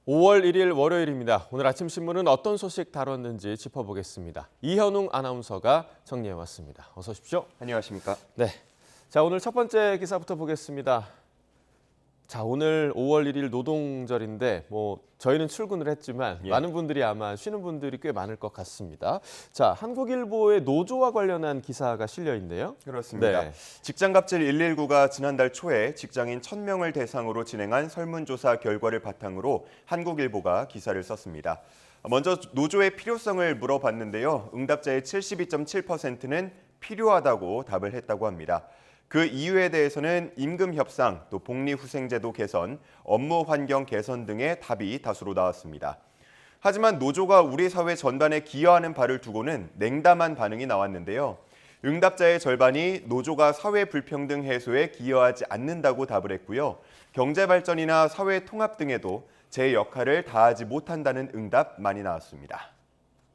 5월 1일 월요일입니다. 오늘 아침 신문은 어떤 소식 다뤘는지 짚어보겠습니다. 이현웅 아나운서가 정리해왔습니다. 어서 오십시오. 안녕하십니까? 네. 자, 오늘 첫 번째 기사부터 보겠습니다. 자, 오늘 5월 1일 노동절인데 저희는 출근을 했지만 많은 분들이 아마 쉬는 분들이 꽤 많을 것 같습니다. 자, 한국일보의 노조와 관련한 기사가 실려 있네요. 그렇습니다. 네. 직장갑질 119가 지난달 초에 직장인 1,000명을 대상으로 진행한 설문조사 결과를 바탕으로 한국일보가 기사를 썼습니다. 먼저 노조의 필요성을 물어봤는데요. 응답자의 72.7%는 필요하다고 답을 했다고 합니다. 그 이유에 대해서는 임금 협상, 또 복리후생제도 개선, 업무 환경 개선 등의 답이 다수로 나왔습니다. 하지만 노조가 우리 사회 전반에 기여하는 바를 두고는 냉담한 반응이 나왔는데요. 응답자의 절반이 노조가 사회 불평등 해소에 기여하지 않는다고 답을 했고요. 경제 발전이나 사회 통합 등에도 제 역할을 다하지 못한다는 응답 많이 나왔습니다.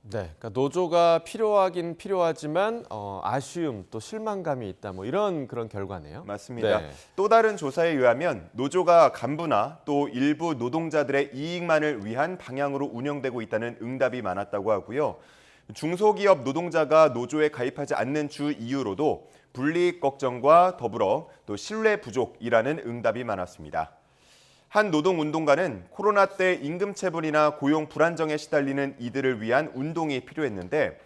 네, 그러니까 노조가 필요하긴 필요하지만 아쉬움 또 실망감이 있다 그런 결과네요. 맞습니다. 네. 또 다른 조사에 의하면 노조가 간부나 또 일부 노동자들의 이익만을 위한 방향으로 운영되고 있다는 응답이 많았다고 하고요. 중소기업 노동자가 노조에 가입하지 않는 주 이유로도 불이익 걱정과 더불어 또 신뢰 부족이라는 응답이 많았습니다. 한 노동운동가는 코로나 때 임금체불이나 고용 불안정에 시달리는 이들을 위한 운동이 필요했는데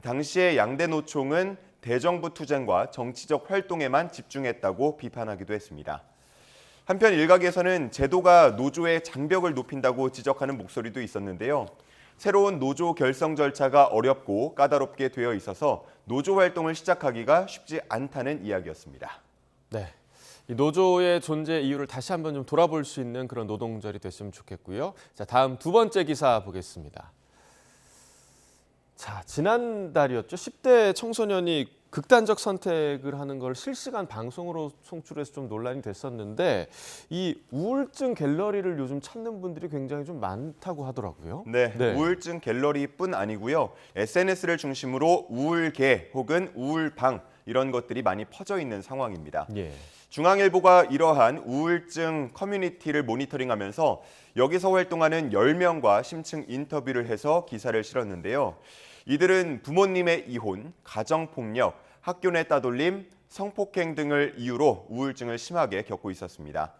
당시의 양대 노총은 대정부 투쟁과 정치적 활동에만 집중했다고 비판하기도 했습니다. 한편 일각에서는 제도가 노조의 장벽을 높인다고 지적하는 목소리도 있었는데요. 새로운 노조 결성 절차가 어렵고 까다롭게 되어 있어서 노조 활동을 시작하기가 쉽지 않다는 이야기였습니다. 네. 이 노조의 존재 이유를 다시 한번 좀 돌아볼 수 있는 그런 노동절이 됐으면 좋겠고요. 자, 다음 두 번째 기사 보겠습니다. 자, 지난달이었죠. 10대 청소년이 극단적 선택을 하는 걸 실시간 방송으로 송출해서 좀 논란이 됐었는데 이 우울증 갤러리를 요즘 찾는 분들이 굉장히 좀 많다고 하더라고요. 네, 우울증 갤러리뿐 아니고요. SNS를 중심으로 우울계 혹은 우울방 이런 것들이 많이 퍼져 있는 상황입니다. 예. 중앙일보가 이러한 우울증 커뮤니티를 모니터링하면서 여기서 활동하는 10명과 심층 인터뷰를 해서 기사를 실었는데요. 이들은 부모님의 이혼, 가정폭력, 학교 내 따돌림, 성폭행 등을 이유로 우울증을 심하게 겪고 있었습니다.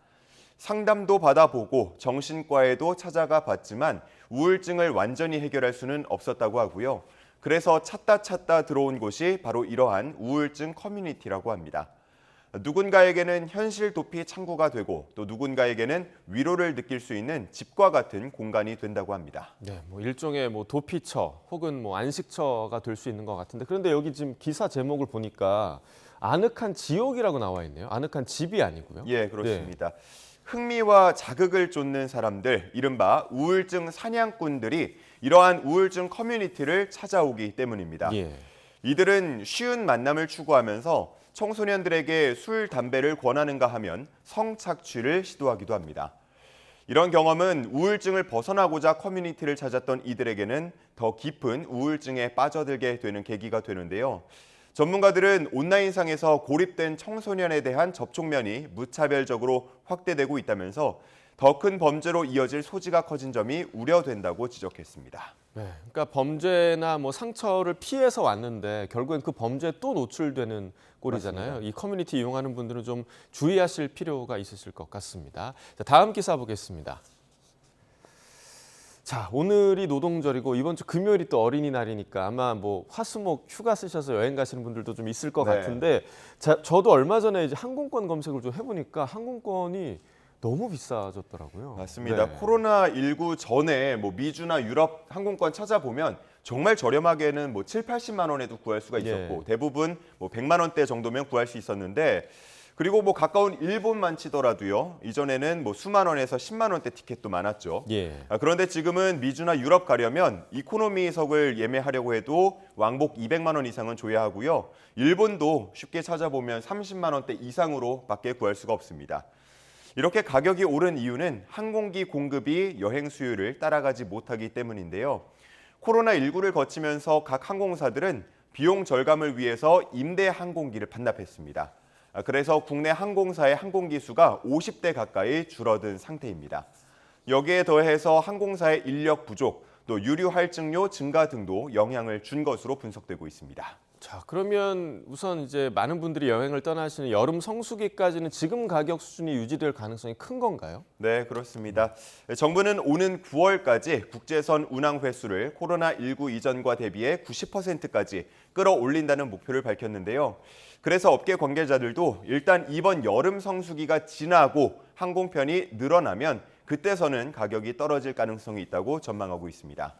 상담도 받아보고 정신과에도 찾아가 봤지만 우울증을 완전히 해결할 수는 없었다고 하고요. 그래서 찾다 들어온 곳이 바로 이러한 우울증 커뮤니티라고 합니다. 누군가에게는 현실 도피 창구가 되고 또 누군가에게는 위로를 느낄 수 있는 집과 같은 공간이 된다고 합니다. 네, 일종의 도피처 혹은 안식처가 될 수 있는 것 같은데 그런데 여기 지금 기사 제목을 보니까 아늑한 지옥이라고 나와 있네요. 아늑한 집이 아니고요. 예, 그렇습니다. 네. 흥미와 자극을 쫓는 사람들, 이른바 우울증 사냥꾼들이 이러한 우울증 커뮤니티를 찾아오기 때문입니다. 예. 이들은 쉬운 만남을 추구하면서 청소년들에게 술, 담배를 권하는가 하면 성착취를 시도하기도 합니다. 이런 경험은 우울증을 벗어나고자 커뮤니티를 찾았던 이들에게는 더 깊은 우울증에 빠져들게 되는 계기가 되는데요. 전문가들은 온라인상에서 고립된 청소년에 대한 접촉면이 무차별적으로 확대되고 있다면서 더 큰 범죄로 이어질 소지가 커진 점이 우려된다고 지적했습니다. 네, 그러니까 범죄나 상처를 피해서 왔는데 결국엔 그 범죄에 또 노출되는 꼴이잖아요. 맞습니다. 이 커뮤니티 이용하는 분들은 좀 주의하실 필요가 있으실 것 같습니다. 자, 다음 기사 보겠습니다. 자, 오늘이 노동절이고 이번 주 금요일이 또 어린이날이니까 아마 화수목 휴가 쓰셔서 여행 가시는 분들도 좀 있을 것 같은데 저도 얼마 전에 이제 항공권 검색을 좀 해보니까 항공권이 너무 비싸졌더라고요. 맞습니다. 네. 코로나19 전에 미주나 유럽 항공권 찾아보면 정말 저렴하게는 7, 80만 원에도 구할 수가 있었고 대부분 100만 원대 정도면 구할 수 있었는데 그리고 가까운 일본만 치더라도요. 이전에는 수만 원에서 10만 원대 티켓도 많았죠. 그런데 지금은 미주나 유럽 가려면 이코노미석을 예매하려고 해도 왕복 200만 원 이상은 줘야 하고요. 일본도 쉽게 찾아보면 30만 원대 이상으로밖에 구할 수가 없습니다. 이렇게 가격이 오른 이유는 항공기 공급이 여행 수요를 따라가지 못하기 때문인데요. 코로나19를 거치면서 각 항공사들은 비용 절감을 위해서 임대 항공기를 반납했습니다. 그래서 국내 항공사의 항공기 수가 50대 가까이 줄어든 상태입니다. 여기에 더해서 항공사의 인력 부족, 또 유류 할증료 증가 등도 영향을 준 것으로 분석되고 있습니다. 자, 그러면 우선 이제 많은 분들이 여행을 떠나시는 여름 성수기까지는 지금 가격 수준이 유지될 가능성이 큰 건가요? 네, 그렇습니다. 정부는 오는 9월까지 국제선 운항 횟수를 코로나19 이전과 대비해 90%까지 끌어올린다는 목표를 밝혔는데요. 그래서 업계 관계자들도 일단 이번 여름 성수기가 지나고 항공편이 늘어나면 그때서는 가격이 떨어질 가능성이 있다고 전망하고 있습니다.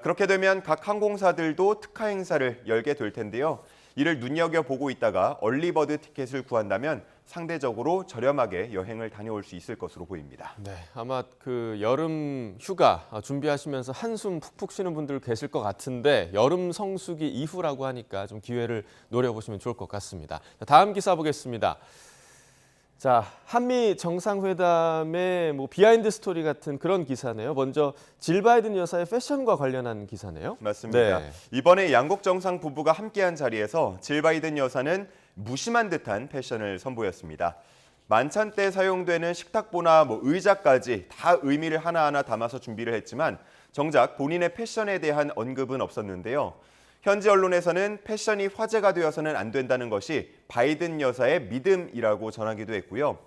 그렇게 되면 각 항공사들도 특화 행사를 열게 될 텐데요. 이를 눈여겨보고 있다가 얼리버드 티켓을 구한다면 상대적으로 저렴하게 여행을 다녀올 수 있을 것으로 보입니다. 네, 아마 그 여름 휴가 준비하시면서 한숨 푹푹 쉬는 분들 계실 것 같은데 여름 성수기 이후라고 하니까 좀 기회를 노려보시면 좋을 것 같습니다. 다음 기사 보겠습니다. 자, 한미 정상회담의 비하인드 스토리 같은 그런 기사네요. 먼저 질 바이든 여사의 패션과 관련한 기사네요. 맞습니다. 네. 이번에 양국 정상 부부가 함께한 자리에서 질 바이든 여사는 무심한 듯한 패션을 선보였습니다. 만찬 때 사용되는 식탁보나 의자까지 다 의미를 하나하나 담아서 준비를 했지만 정작 본인의 패션에 대한 언급은 없었는데요. 현지 언론에서는 패션이 화제가 되어서는 안 된다는 것이 바이든 여사의 믿음이라고 전하기도 했고요.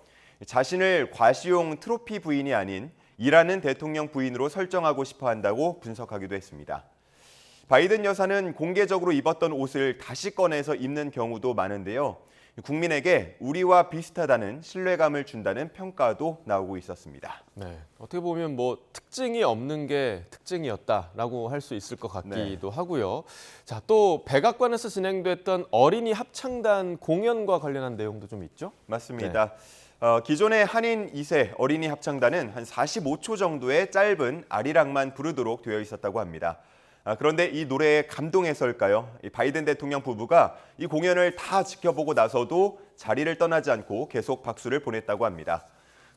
자신을 과시용 트로피 부인이 아닌 일하는 대통령 부인으로 설정하고 싶어 한다고 분석하기도 했습니다. 바이든 여사는 공개적으로 입었던 옷을 다시 꺼내서 입는 경우도 많은데요. 국민에게 우리와 비슷하다는 신뢰감을 준다는 평가도 나오고 있었습니다. 네, 어떻게 보면 특징이 없는 게 특징이었다라고 할 수 있을 것 같기도 하고요. 자, 또 백악관에서 진행됐던 어린이 합창단 공연과 관련한 내용도 좀 있죠? 맞습니다. 기존의 한인 2세 어린이 합창단은 한 45초 정도의 짧은 아리랑만 부르도록 되어 있었다고 합니다. 그런데 이 노래에 감동해서일까요? 바이든 대통령 부부가 이 공연을 다 지켜보고 나서도 자리를 떠나지 않고 계속 박수를 보냈다고 합니다.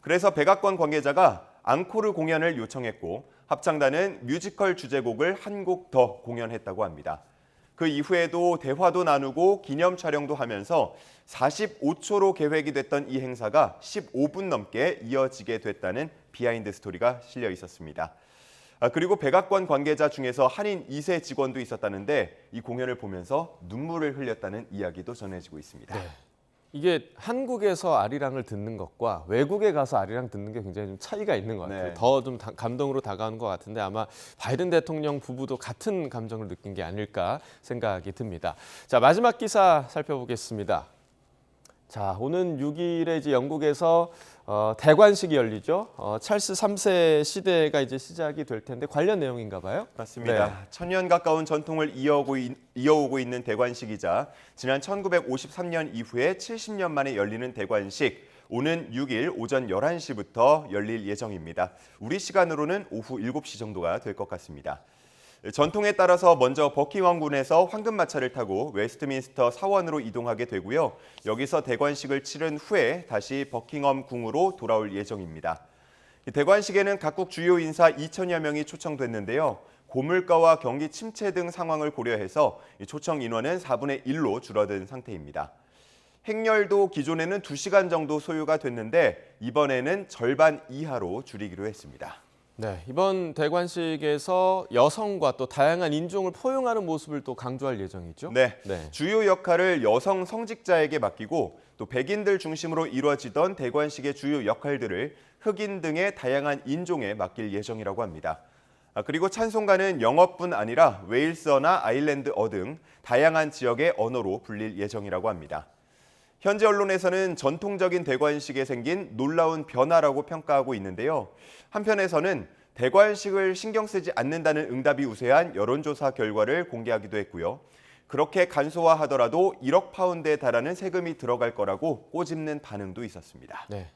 그래서 백악관 관계자가 앙코르 공연을 요청했고 합창단은 뮤지컬 주제곡을 한 곡 더 공연했다고 합니다. 그 이후에도 대화도 나누고 기념 촬영도 하면서 45초로 계획이 됐던 이 행사가 15분 넘게 이어지게 됐다는 비하인드 스토리가 실려 있었습니다. 그리고 백악관 관계자 중에서 한인 2세 직원도 있었다는데 이 공연을 보면서 눈물을 흘렸다는 이야기도 전해지고 있습니다. 네. 이게 한국에서 아리랑을 듣는 것과 외국에 가서 아리랑 듣는 게 굉장히 좀 차이가 있는 것 같아요. 네. 더 좀 감동으로 다가오는 것 같은데 아마 바이든 대통령 부부도 같은 감정을 느낀 게 아닐까 생각이 듭니다. 자, 마지막 기사 살펴보겠습니다. 자, 오는 6일에 이제 영국에서 대관식이 열리죠. 찰스 3세 시대가 이제 시작이 될 텐데 관련 내용인가 봐요. 맞습니다. 네. 천년 가까운 전통을 이어오고 있는 대관식이자 지난 1953년 이후에 70년 만에 열리는 대관식. 오는 6일 오전 11시부터 열릴 예정입니다. 우리 시간으로는 오후 7시 정도가 될 것 같습니다. 전통에 따라서 먼저 버킹엄궁에서 황금마차를 타고 웨스트민스터 사원으로 이동하게 되고요. 여기서 대관식을 치른 후에 다시 버킹엄궁으로 돌아올 예정입니다. 대관식에는 각국 주요 인사 2천여 명이 초청됐는데요. 고물가와 경기 침체 등 상황을 고려해서 초청 인원은 4분의 1로 줄어든 상태입니다. 행렬도 기존에는 2시간 정도 소요가 됐는데 이번에는 절반 이하로 줄이기로 했습니다. 네, 이번 대관식에서 여성과 또 다양한 인종을 포용하는 모습을 또 강조할 예정이죠. 네, 네. 주요 역할을 여성 성직자에게 맡기고 또 백인들 중심으로 이루어지던 대관식의 주요 역할들을 흑인 등의 다양한 인종에 맡길 예정이라고 합니다. 그리고 찬송가는 영어뿐 아니라 웨일스어나 아일랜드어 등 다양한 지역의 언어로 불릴 예정이라고 합니다. 현지 언론에서는 전통적인 대관식에 생긴 놀라운 변화라고 평가하고 있는데요. 한편에서는 대관식을 신경 쓰지 않는다는 응답이 우세한 여론조사 결과를 공개하기도 했고요. 그렇게 간소화하더라도 1억 파운드에 달하는 세금이 들어갈 거라고 꼬집는 반응도 있었습니다. 네,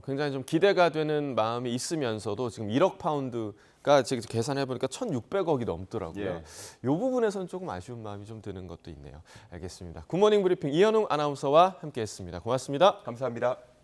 굉장히 좀 기대가 되는 마음이 있으면서도 지금 1억 파운드가 지금 계산해 보니까 1,600억이 넘더라고요. 예. 이 부분에서는 조금 아쉬운 마음이 좀 드는 것도 있네요. 알겠습니다. 굿모닝 브리핑 이현웅 아나운서와 함께했습니다. 고맙습니다. 감사합니다.